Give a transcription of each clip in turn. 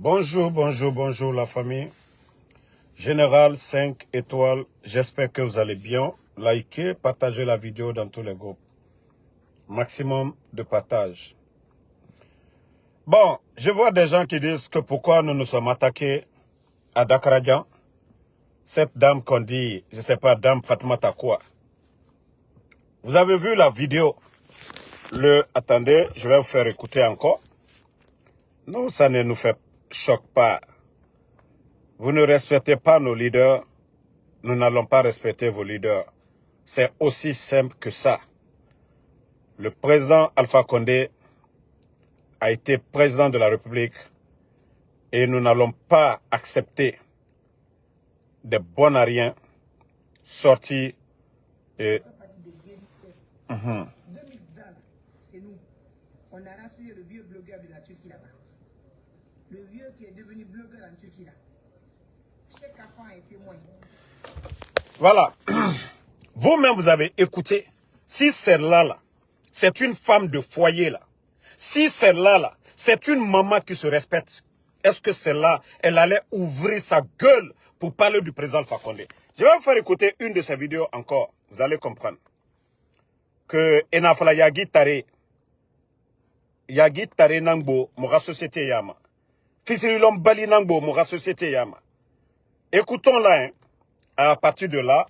Bonjour, bonjour, bonjour la famille. Général 5 étoiles, j'espère que vous allez bien. Likez, partagez la vidéo dans tous les groupes. Maximum de partage. Bon, je vois des gens qui disent que pourquoi nous nous sommes attaqués à Dakarajan. Cette dame qu'on dit, je ne sais pas, dame Fatoumata quoi. Vous avez vu la vidéo? Attendez, je vais vous faire écouter encore. Non, ça ne nous fait choc pas. Vous ne respectez pas nos leaders, nous n'allons pas respecter vos leaders. C'est aussi simple que ça. Le président Alpha Condé a été président de la République et nous n'allons pas accepter des bonariens sortis et... 2020, c'est nous. On a rassuré le vieux blogueur de la Turquie là-bas. Le vieux qui est devenu blogueur en Turquie là. Cheikh Afan est témoin. Voilà. Vous-même, vous avez écouté. Si celle-là, là, c'est une femme de foyer, là. Si celle-là, là, c'est une maman qui se respecte, est-ce que celle-là, elle allait ouvrir sa gueule pour parler du président Alpha Condé? Je vais vous faire écouter une de ses vidéos encore. Vous allez comprendre. Que Enafala Yagi Tare Nangbo, Moura Société Yama. Fisirilom Bali Nangbo, Moura Société Yama. Écoutons là, hein. À partir de là,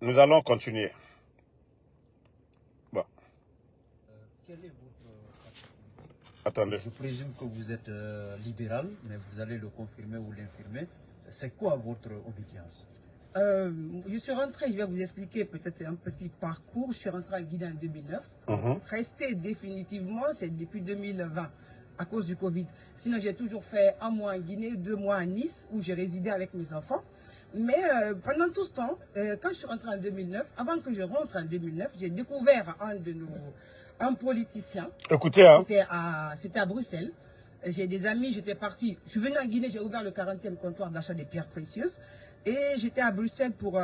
nous allons continuer. Bon. Quel est votre... Attendez. Je présume que vous êtes libéral, mais vous allez le confirmer ou l'infirmer. C'est quoi votre obédience? Je suis rentré, je vais vous expliquer peut-être un petit parcours. Je suis rentré en Guinée en 2009. Resté définitivement, c'est depuis 2020 à cause du Covid. Sinon, j'ai toujours fait 1 mois en Guinée, 2 mois à Nice, où j'ai résidé avec mes enfants. Mais pendant tout ce temps, quand je suis rentré en 2009, avant que je rentre en 2009, j'ai découvert un politicien. Écoutez, hein. C'était à Bruxelles. J'ai des amis, j'étais parti. Je suis venu en Guinée, j'ai ouvert le 40e comptoir d'achat des pierres précieuses. Et j'étais à Bruxelles pour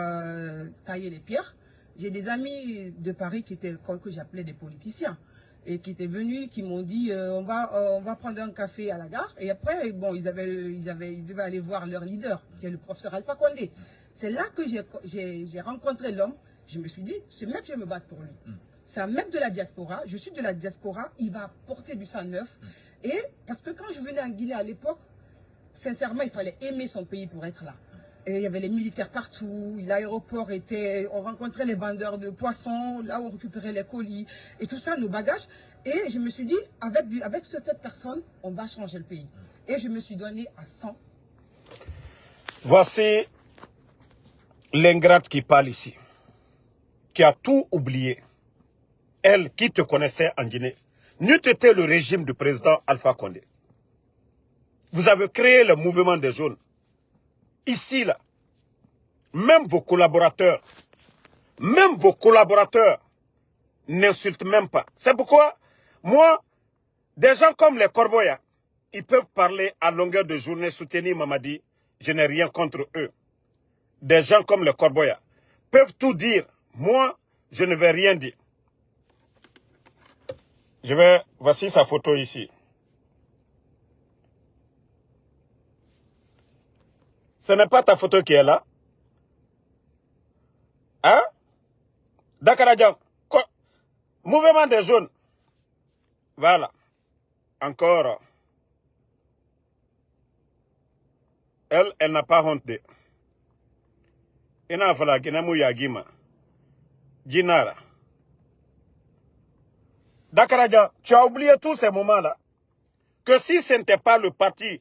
tailler les pierres. J'ai des amis de Paris que j'appelais des politiciens. Et qui étaient venus, qui m'ont dit on va prendre un café à la gare. Et après, bon, ils devaient aller voir leur leader, qui est le professeur Alpha Condé. C'est là que j'ai rencontré l'homme. Je me suis dit, ce mec, je vais me battre pour lui. C'est un mec de la diaspora. Je suis de la diaspora. Il va porter du sang neuf. Et parce que quand je venais en Guinée à l'époque, sincèrement, il fallait aimer son pays pour être là. Et il y avait les militaires partout, l'aéroport était... On rencontrait les vendeurs de poissons, là où on récupérait les colis, et tout ça, nos bagages. Et je me suis dit, avec cette personne, on va changer le pays. Et je me suis donné à 100. Voici l'ingrate qui parle ici, qui a tout oublié. Elle qui te connaissait en Guinée, n'eût été le régime du président Alpha Condé. Vous avez créé le mouvement des jaunes. Ici, là, même vos collaborateurs n'insultent même pas. C'est pourquoi, moi, des gens comme les Corboya, ils peuvent parler à longueur de journée, soutenir Mamadi, je n'ai rien contre eux. Des gens comme les Corboya peuvent tout dire. Moi, je ne vais rien dire. Voici sa photo ici. Ce n'est pas ta photo qui est là. Hein? Dakarajan. Mouvement des jaunes. Voilà. Encore. Elle n'a pas honte de. Ina fala ginamu yagima. Ginara. Dakarajan, tu as oublié tous ces moments-là. Que si ce n'était pas le parti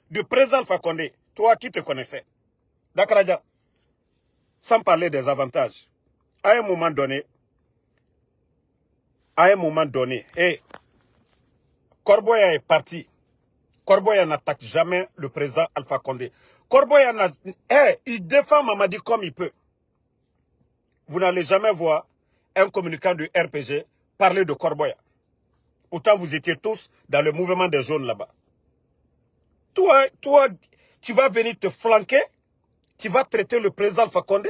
du président Alpha Condé, toi qui te connaissais, Dakarajan, sans parler des avantages, à un moment donné, Corboya est parti. Corboya n'attaque jamais le président Alpha Condé. Corboya il défend Mamadi comme il peut. Vous n'allez jamais voir un communicant du RPG parler de Corboya. Pourtant, vous étiez tous dans le mouvement des jaunes là-bas. Toi, tu vas venir te flanquer, tu vas traiter le président Alpha Condé,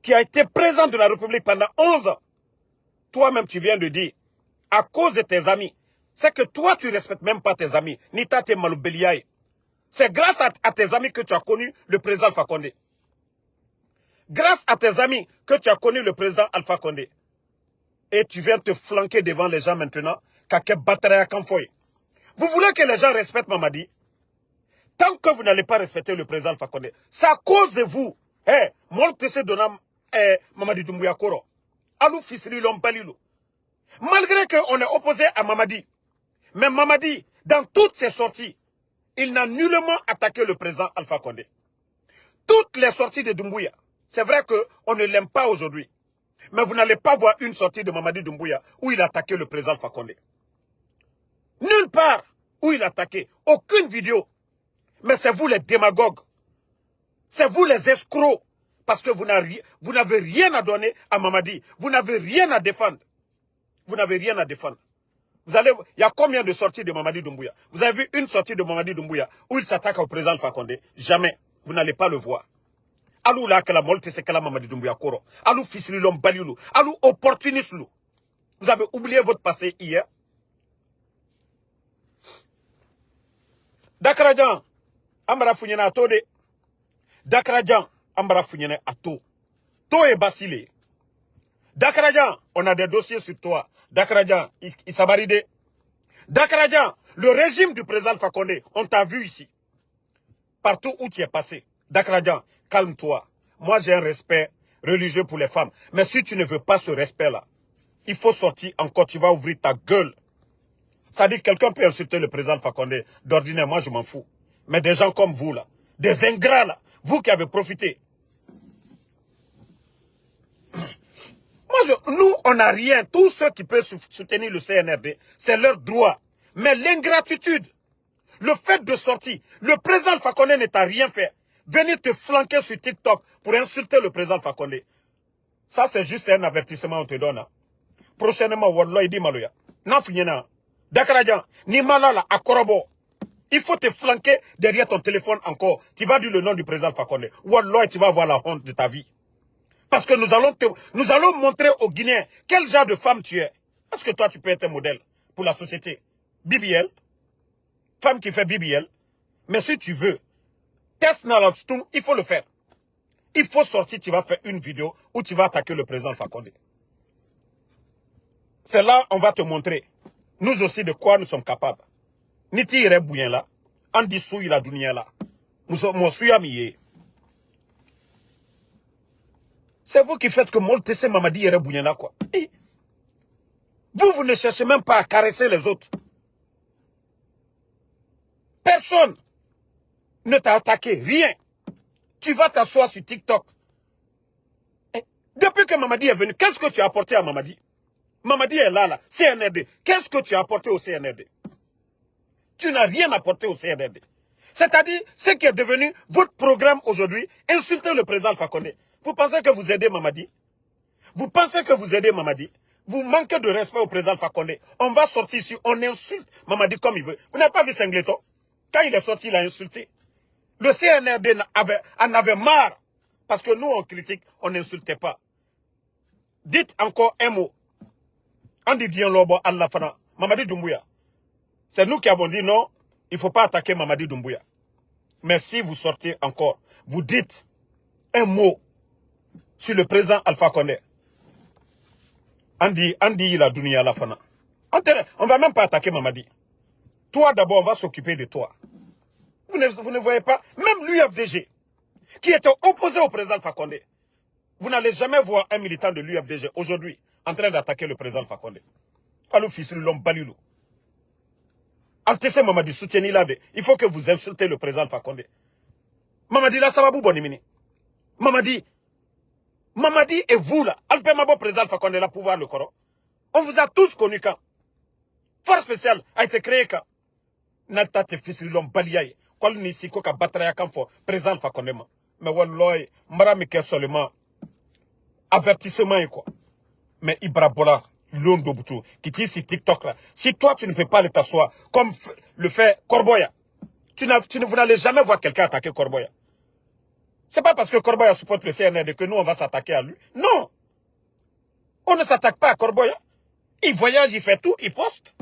qui a été président de la République pendant 11 ans. Toi-même, tu viens de dire, à cause de tes amis, c'est que toi, tu ne respectes même pas tes amis. Nita te Maloubeliaï. C'est grâce à tes amis que tu as connu le président Alpha Condé. Grâce à tes amis que tu as connu le président Alpha Condé. Et tu viens te flanquer devant les gens maintenant. Vous voulez que les gens respectent Mamadi? Tant que vous n'allez pas respecter le président Alpha Condé, c'est à cause de vous. Mamadi Doumbouya Koro. Alou Fisri Lompalilou. Malgré qu'on est opposé à Mamadi, mais Mamadi, dans toutes ses sorties, il n'a nullement attaqué le président Alpha Condé. Toutes les sorties de Doumbouya, c'est vrai qu'on ne l'aime pas aujourd'hui. Mais vous n'allez pas voir une sortie de Mamadi Doumbouya où il a attaqué le président Alpha Condé. Nulle part où il a attaqué. Aucune vidéo. Mais c'est vous les démagogues. C'est vous les escrocs. Parce que vous n'avez rien à donner à Mamadi. Vous n'avez rien à défendre. Vous n'avez rien à défendre. Il y a combien de sorties de Mamadi Doumbouya? Vous avez vu une sortie de Mamadi Doumbouya où il s'attaque au président Alpha Condé? Jamais. Vous n'allez pas le voir. Alou la kala molte se kala Mamadi Doumbouya Koro. Alou fisli lom balilou. Alou opportuniste lou. Vous avez oublié votre passé hier. Dakarajan, Ambara Funyana Ato de. Dakarajan, Ambara Funyana Ato. To est Basile. Dakarajan, on a des dossiers sur toi. Dakarajan, il s'abaride. Dakarajan, le régime du président Alpha Condé, on t'a vu ici. Partout où tu es passé. Dakarajan, calme-toi. Moi, j'ai un respect religieux pour les femmes. Mais si tu ne veux pas ce respect-là, il faut sortir encore. Tu vas ouvrir ta gueule. Ça dit que quelqu'un peut insulter le président Alpha Condé. D'ordinaire, moi, je m'en fous. Mais des gens comme vous, là, des ingrats, là, vous qui avez profité. Nous, on n'a rien. Tous ceux qui peuvent soutenir le CNRD, c'est leur droit. Mais l'ingratitude, le fait de sortir, le président Alpha Condé ne t'a rien fait. Venir te flanquer sur TikTok pour insulter le président Alpha Condé. Ça, c'est juste un avertissement qu'on te donne. Hein. Prochainement, Wallah, il dit Maloya. N'affignena. Dakarajan, ni malala à Korobo. Il faut te flanquer derrière ton téléphone encore. Tu vas dire le nom du président Alpha Condé. Wallah, tu vas avoir la honte de ta vie. Parce que nous allons montrer aux Guinéens quel genre de femme tu es. Est-ce que toi, tu peux être un modèle pour la société? BBL, femme qui fait BBL. Mais si tu veux, test Nalanstoum, il faut le faire. Il faut sortir, tu vas faire une vidéo où tu vas attaquer le président Alpha Condé. C'est là on va te montrer, nous aussi, de quoi nous sommes capables. Niti ire bouyen là, en dessous il a dunia là. Nous sommes ami. C'est vous qui faites que Moltese Mamadi ire bouyen là quoi. Et vous ne cherchez même pas à caresser les autres. Personne ne t'a attaqué, rien. Tu vas t'asseoir sur TikTok. Et depuis que Mamadi est venu, qu'est-ce que tu as apporté à Mamadi? Mamadi est là, CNRD. Qu'est-ce que tu as apporté au CNRD? Tu n'as rien apporté au CNRD. C'est-à-dire, ce qui est devenu votre programme aujourd'hui, insulter le président Alpha Condé. Vous pensez que vous aidez Mamadi? Vous pensez que vous aidez Mamadi? Vous manquez de respect au président Alpha Condé. On va sortir ici, on insulte Mamadi comme il veut. Vous n'avez pas vu Singleton? Quand il est sorti, il a insulté. Le CNRD en avait marre. Parce que nous, on critique, on n'insultait pas. Dites encore un mot. On dit Dieu Lobo Allah Fana. Mamadi Doumbouya. C'est nous qui avons dit non, il ne faut pas attaquer Mamadi Doumbouya. Mais si vous sortez encore, vous dites un mot sur le président Alpha Condé. On dit il a Dunia la Fana. On ne va même pas attaquer Mamadi. Toi d'abord, on va s'occuper de toi. Vous ne voyez pas, même l'UFDG, qui était opposé au président Alpha Condé, vous n'allez jamais voir un militant de l'UFDG aujourd'hui en train d'attaquer le président Alpha Condé. Alou fils l'homme balilou. Altesse Mamadi soutenir là, il faut que vous insultez le président Alpha Condé. Mamadi là, ça va vous bonimini. Mamadi et vous là, Alpé Mabo président Alpha Condé là, pouvoir le Coran. On vous a tous connus quand. Force spéciale a été créée quand. Nalta te fils l'homme baliaye. Kol ni si ko ka batraya kan fo président Alpha Condé ma. Mais wallahi, mara mi ke seulement avertissement quoi. Mais Ibra Bola, Londo Boutou, qui dit sur TikTok là, si toi tu ne peux pas aller t'asseoir, comme le fait Corboya, vous n'allez jamais voir quelqu'un attaquer Corboya. C'est pas parce que Corboya supporte le CNRD que nous on va s'attaquer à lui. Non. On ne s'attaque pas à Corboya. Il voyage, il fait tout, il poste.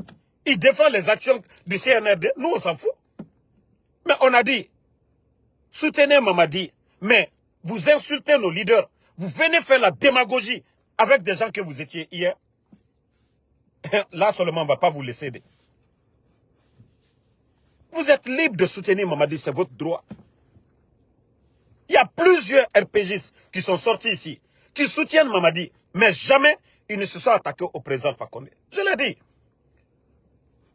Il défend les actions du CNRD. Nous, on s'en fout. Mais on a dit, soutenez Mamadi, mais vous insultez nos leaders. Vous venez faire la démagogie avec des gens que vous étiez hier. Là seulement, on ne va pas vous laisser aider. Vous êtes libre de soutenir Mamadi, c'est votre droit. Il y a plusieurs RPGistes qui sont sortis ici, qui soutiennent Mamadi, mais jamais ils ne se sont attaqués au président Alpha Condé. Je l'ai dit.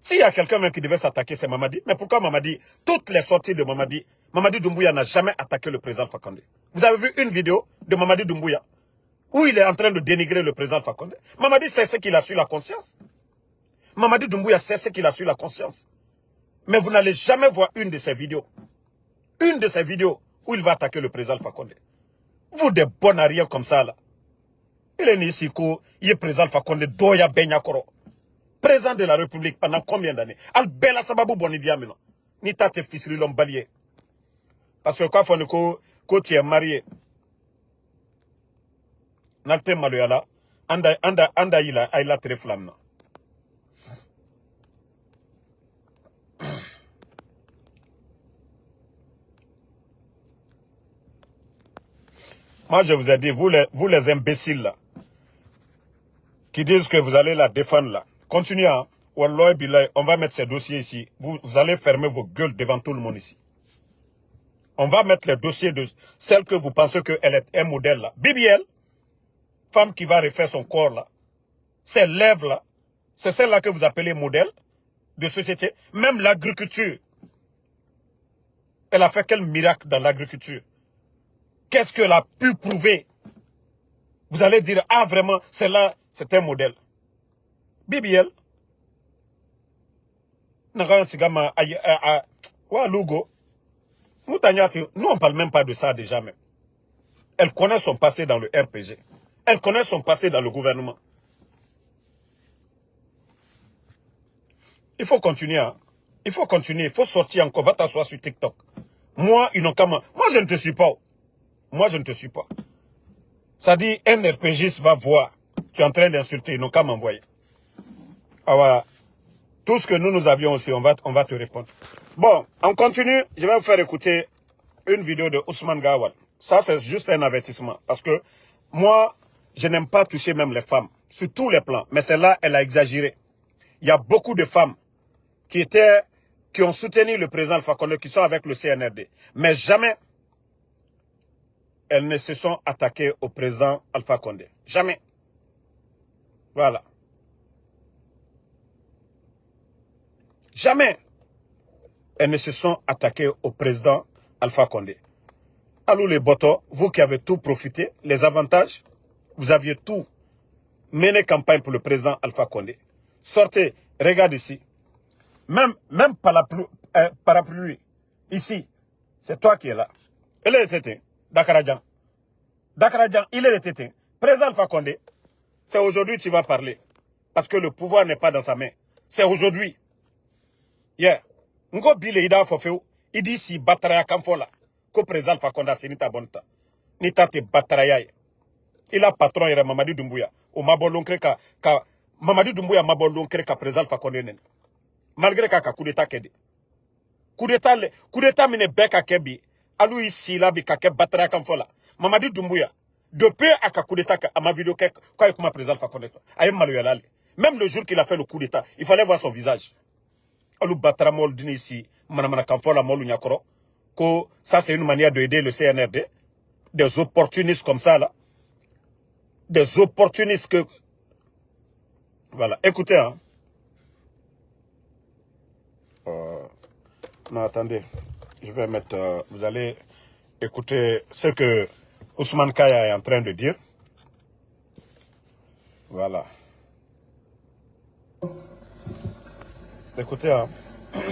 S'il y a quelqu'un même qui devait s'attaquer, c'est Mamadi. Mais pourquoi Mamadi, toutes les sorties de Mamadi, Mamadi Doumbouya n'a jamais attaqué le président Alpha Condé. Vous avez vu une vidéo de Mamadi Doumbouya où il est en train de dénigrer le président Alpha Condé. Mamadi sait ce qu'il a sur la conscience. Mamadi Doumbouya sait ce qu'il a sur la conscience. Mais vous n'allez jamais voir une de ces vidéos. Une de ces vidéos où il va attaquer le président Alpha Condé. Vous, des bons à rien comme ça, là. Il est né ici, il est président Alpha Condé, Doya Benyakoro. Président de la République pendant combien d'années? Al-Bela Sababou Bonidia, non. Ni tate fils balié. Parce que quand tu es marié, Nalte Maloyala, anda ila très flamme. Moi, je vous ai dit, vous les imbéciles là, qui disent que vous allez la défendre là, continuez, hein. Wallah Bilay, on va mettre ces dossiers ici. Vous allez fermer vos gueules devant tout le monde ici. On va mettre les dossiers de celle que vous pensez qu'elle est un modèle là. BBL, femme qui va refaire son corps là, ses lèvres là, c'est celle-là que vous appelez modèle de société. Même l'agriculture, elle a fait quel miracle dans l'agriculture? Qu'est-ce qu'elle a pu prouver? Vous allez dire, ah vraiment, celle-là, c'est un modèle. BBL, nous on ne parle même pas de ça déjà même. Elle connaît son passé dans le RPG. Elle connaît son passé dans le gouvernement. Il faut continuer. Hein. Il faut continuer. Il faut sortir encore. Va t'asseoir sur TikTok. Moi, ils n'ont qu'à moi. Moi, je ne te suis pas. Moi, je ne te suis pas. Ça dit, un RPGiste va voir. Tu es en train d'insulter. Ils n'ont qu'à m'envoyer. Ah voilà. Tout ce que nous avions aussi, on va te répondre. Bon, on continue. Je vais vous faire écouter une vidéo de Ousmane Gawal. Ça, c'est juste un avertissement. Parce que moi, je n'aime pas toucher même les femmes. Sur tous les plans. Mais celle-là, elle a exagéré. Il y a beaucoup de femmes qui ont soutenu le président Alpha Condé, qui sont avec le CNRD. Mais jamais elles ne se sont attaquées au président Alpha Condé. Jamais. Voilà. Jamais elles ne se sont attaquées au président Alpha Condé. Allô les botos, vous qui avez tout profité, les avantages, vous aviez tout mené campagne pour le président Alpha Condé. Sortez, regarde ici. Même parapluie, ici, c'est toi qui es là. Il est éteint, Dakaradjan. Dakaradjan, il est éteint. Président Alpha Condé, c'est aujourd'hui que tu vas parler. Parce que le pouvoir n'est pas dans sa main. C'est aujourd'hui. Yeah. Ngo bile ida fofeo, idi si batraya kamfola. Ko président Alpha Condé c'est nita bonta. Nita te batraya. Il a patron ira Mamadi Doumbouya. O mabolonkre ka Mamadi Doumbouya mabolonkre ka président Alpha Condé nen. Malgré ka coup d'état kede. Coup d'état mine beka kebi. Alou ici là bi ka ke batraya kamfola. Mamadi Doumbouya. Depuis à coup d'état à ma vidéo quoi comme président Alpha Condé. Ayem Maloyalale. Même le jour qu'il a fait le coup d'état, il fallait voir son visage. Alou batra mol dini ici, manamana kamfola molu nyakoro. Que ça c'est une manière d'aider le CNRD. Des opportunistes comme ça là. Des opportunistes que... Voilà, écoutez hein. Non, attendez. Je vais mettre... vous allez écouter ce que Ousmane Kaya est en train de dire. Voilà. Écoutez hein.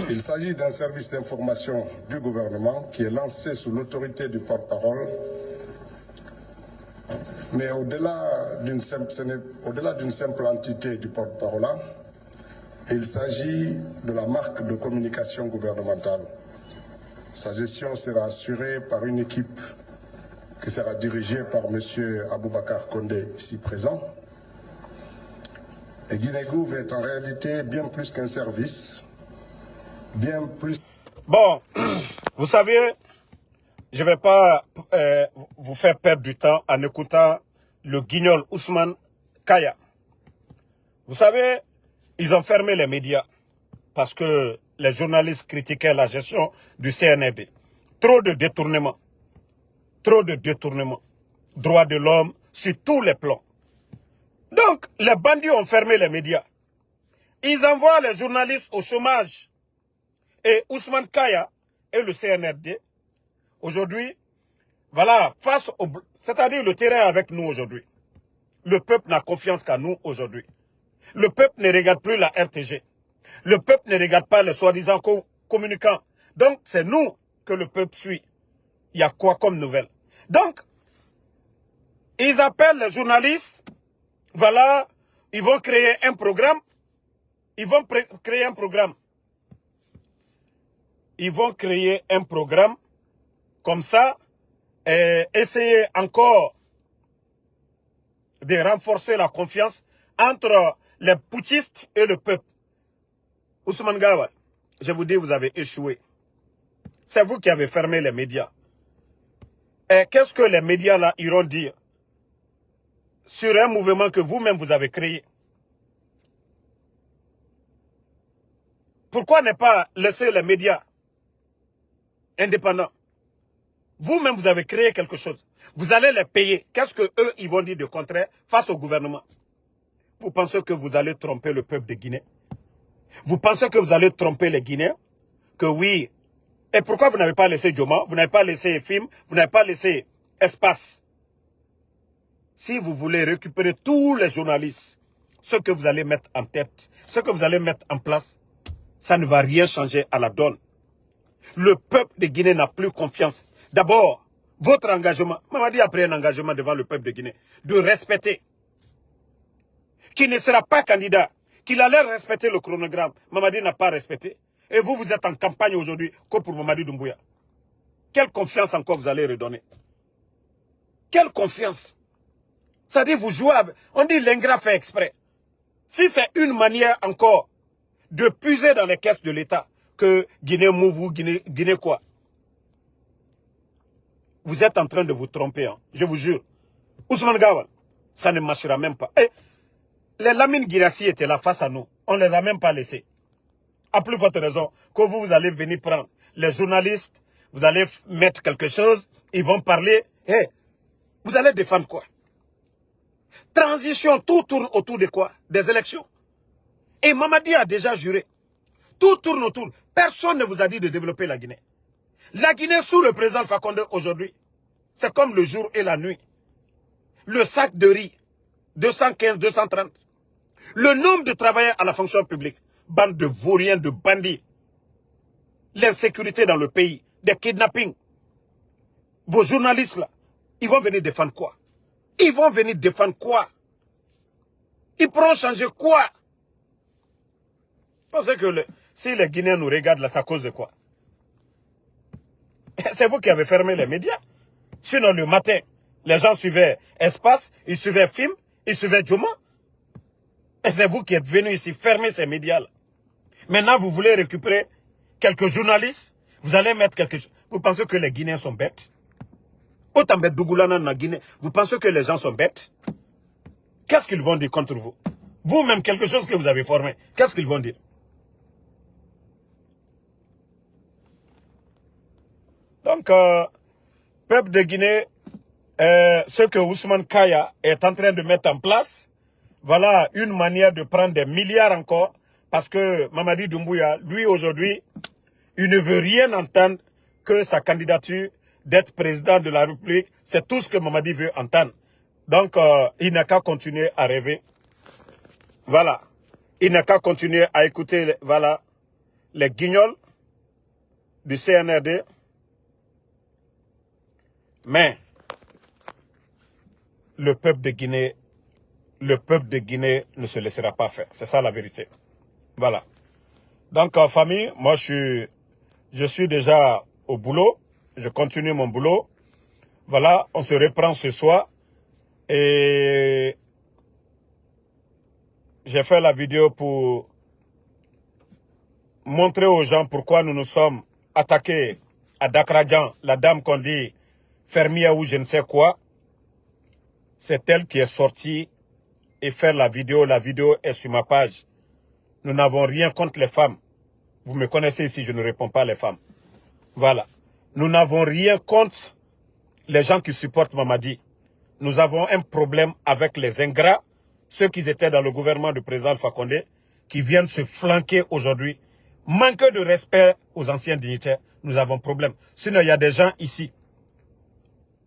Il s'agit d'un service d'information du gouvernement qui est lancé sous l'autorité du porte-parole. Mais au-delà d'une simple entité du porte-parole, il s'agit de la marque de communication gouvernementale. Sa gestion sera assurée par une équipe qui sera dirigée par M. Aboubakar Condé, ici présent. Et Guinée-Gouv est en réalité bien plus qu'un service, bien plus... Bon, vous savez, je ne vais pas vous faire perdre du temps en écoutant le guignol Ousmane Kaya. Vous savez, ils ont fermé les médias parce que les journalistes critiquaient la gestion du CNRD. Trop de détournements. Trop de détournements. Droits de l'homme sur tous les plans. Donc, les bandits ont fermé les médias. Ils envoient les journalistes au chômage. Et Ousmane Kaya et le CNRD, aujourd'hui, voilà, face au... C'est-à-dire le terrain avec nous aujourd'hui. Le peuple n'a confiance qu'à nous aujourd'hui. Le peuple ne regarde plus la RTG. Le peuple ne regarde pas les soi-disant communicants. Donc, c'est nous que le peuple suit. Il y a quoi comme nouvelle? Donc, ils appellent les journalistes. Voilà, ils vont créer un programme. Ils vont créer un programme. Ils vont créer un programme comme ça et essayer encore de renforcer la confiance entre les putschistes et le peuple. Ousmane Gawal, je vous dis, vous avez échoué. C'est vous qui avez fermé les médias. Et qu'est-ce que les médias là iront dire sur un mouvement que vous-même vous avez créé? Pourquoi ne pas laisser les médias indépendants? Vous-même, vous avez créé quelque chose. Vous allez les payer. Qu'est-ce que eux, ils vont dire de contraire face au gouvernement? Vous pensez que vous allez tromper le peuple de Guinée? Vous pensez que vous allez tromper les Guinéens? Que oui. Et pourquoi vous n'avez pas laissé Dioma? Vous n'avez pas laissé Film? Vous n'avez pas laissé Espace? Si vous voulez récupérer tous les journalistes, ce que vous allez mettre en tête, ce que vous allez mettre en place, ça ne va rien changer à la donne. Le peuple de Guinée n'a plus confiance. D'abord, votre engagement, Mamadi a pris un engagement devant le peuple de Guinée, de respecter, qui ne sera pas candidat, qu'il allait respecter le chronogramme. Mamadi n'a pas respecté. Et vous, vous êtes en campagne aujourd'hui que pour Mamadi Doumbouya. Quelle confiance encore vous allez redonner? Quelle confiance? Ça dit, vous jouez avec... On dit l'ingrat fait exprès. Si c'est une manière encore de puiser dans les caisses de l'État, que Guinée move, Guinée quoi? Vous êtes en train de vous tromper, hein, je vous jure. Ousmane Gawal, ça ne marchera même pas. Et les Lamine Guirassy étaient là face à nous. On ne les a même pas laissés. À plus forte raison que vous allez venir prendre les journalistes, vous allez mettre quelque chose, ils vont parler. Hey, vous allez défendre quoi? Transition, tout tourne autour de quoi? Des élections. Et Mamadi a déjà juré. Tout tourne autour. Personne ne vous a dit de développer la Guinée. La Guinée sous le président Fakonde aujourd'hui, c'est comme le jour et la nuit. Le sac de riz, 215, 230. Le nombre de travailleurs à la fonction publique, bande de vauriens, de bandits. L'insécurité dans le pays, des kidnappings. Vos journalistes là, ils vont venir défendre quoi? Ils vont venir défendre quoi? Ils pourront changer quoi? Parce que si les Guinéens nous regardent là, c'est à cause de quoi? C'est vous qui avez fermé les médias. Sinon, le matin, les gens suivaient Espace, ils suivaient Film, ils suivaient Dioma. Et c'est vous qui êtes venus ici fermer ces médias-là. Maintenant, vous voulez récupérer quelques journalistes, vous allez mettre quelque chose. Vous pensez que les Guinéens sont bêtes? Autant bête Dougoulana dans la Guinée, vous pensez que les gens sont bêtes? Qu'est-ce qu'ils vont dire contre vous? Vous-même, quelque chose que vous avez formé, qu'est-ce qu'ils vont dire? Donc, peuple de Guinée, ce que Ousmane Kaya est en train de mettre en place, voilà une manière de prendre des milliards encore, parce que Mamadi Doumbouya, lui aujourd'hui, il ne veut rien entendre que sa candidature d'être président de la République, c'est tout ce que Mamadi veut entendre. Donc, il n'a qu'à continuer à rêver. Voilà. Il n'a qu'à continuer à écouter, voilà, les guignols du CNRD. Mais le peuple de Guinée ne se laissera pas faire. C'est ça la vérité. Voilà. Donc, famille, moi, je suis déjà au boulot. Je continue mon boulot. Voilà, on se reprend ce soir. Et j'ai fait la vidéo pour montrer aux gens pourquoi nous nous sommes attaqués à Dakradjan, la dame qu'on dit fermière ou je ne sais quoi. C'est elle qui est sortie et faire la vidéo. La vidéo est sur ma page. Nous n'avons rien contre les femmes. Vous me connaissez ici, je ne réponds pas les femmes. Voilà. Nous n'avons rien contre les gens qui supportent Mamadi. Nous avons un problème avec les ingrats, ceux qui étaient dans le gouvernement du président Alpha Condé, qui viennent se flanquer aujourd'hui. Manque de respect aux anciens dignitaires, nous avons problème. Sinon, il y a des gens ici.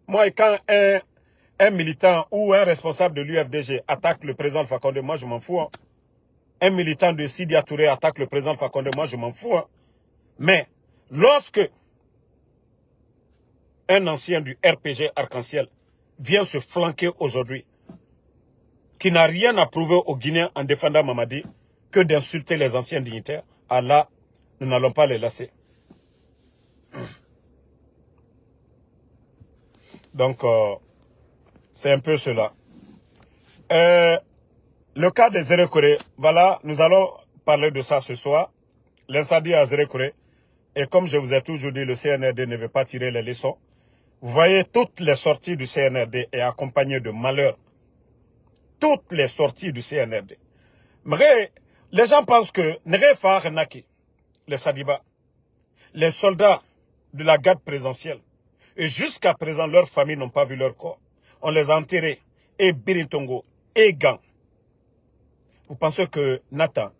Moi, quand un militant ou un responsable de l'UFDG attaque le président Alpha Condé, moi, je m'en fous. Hein. Un militant de Sidia Touré attaque le président Alpha Condé, moi, je m'en fous. Hein. Mais, lorsque un ancien du RPG Arc-en-Ciel vient se flanquer aujourd'hui, qui n'a rien à prouver aux Guinéens en défendant Mamadi, que d'insulter les anciens dignitaires, Allah, nous n'allons pas les laisser. Donc, c'est un peu cela. Le cas des Zérékoré, voilà, nous allons parler de ça ce soir. L'incendie à Zérékoré. Et comme je vous ai toujours dit, le CNRD ne veut pas tirer les leçons. Vous voyez, toutes les sorties du CNRD sont accompagnées de malheur. Toutes les sorties du CNRD. Mais les gens pensent que les Sadiba, les soldats de la garde présidentielle, et jusqu'à présent, leurs familles n'ont pas vu leur corps. On les a enterrés, et Birintongo, et Gang. Vous pensez que Nathan,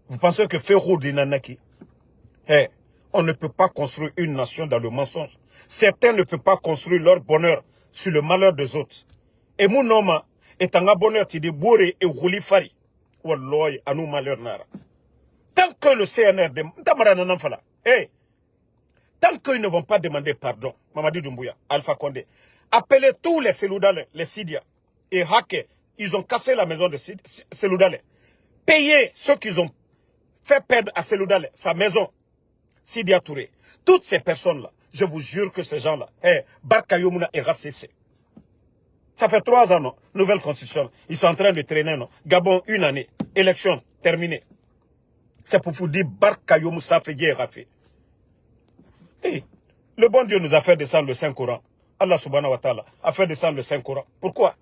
vous pensez que Ferro Dinanaki, on ne peut pas construire une nation dans le mensonge. Certains ne peuvent pas construire leur bonheur sur le malheur des autres. Et mon nom est un bonheur qui dit Bouré et Roulifari. Walloy, à nous malheur nara. Tant que le CNRD, tant qu'ils ne vont pas demander pardon, Mamadi Doumbouya, Alpha Condé, appelez tous les Seloudalais, les Sidia et Hake, ils ont cassé la maison de Seloudalais. Payez ceux qu'ils ont fait perdre à Seloudalais, sa maison, Sidia Touré. Toutes ces personnes-là, je vous jure que ces gens-là, Barkayomuna et Rassessé. Ça fait 3 ans, non? Nouvelle constitution. Ils sont en train de traîner, non? Gabon, 1 année. Élection, terminée. C'est pour vous dire, Barkayomou, ça fait guerre, Rafé. Le bon Dieu nous a fait descendre le Saint-Coran. Allah subhanahu wa ta'ala a fait descendre le Saint-Coran. Pourquoi?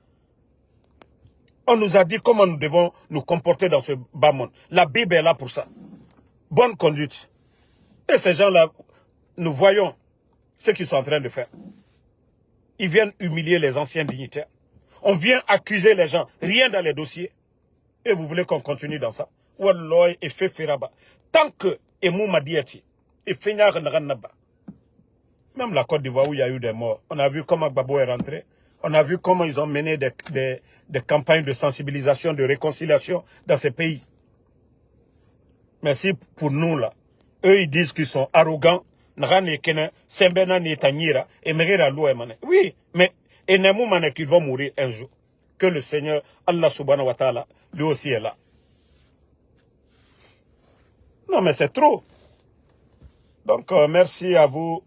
On nous a dit comment nous devons nous comporter dans ce bas monde. La Bible est là pour ça. Bonne conduite. Et ces gens-là, nous voyons ce qu'ils sont en train de faire. Ils viennent humilier les anciens dignitaires. On vient accuser les gens. Rien dans les dossiers. Et vous voulez qu'on continue dans ça? Walloy et Feferaba. Tant que Emou Madiati et Fenyar Naranaba. Même la Côte d'Ivoire où il y a eu des morts. On a vu comment Gbagbo est rentré. On a vu comment ils ont mené des campagnes de sensibilisation, de réconciliation dans ces pays. Mais si pour nous là, eux ils disent qu'ils sont arrogants, oui, mais qu'ils vont mourir un jour. Que le Seigneur, Allah subhanahu wa ta'ala, lui aussi est là. Non mais c'est trop. Donc merci à vous.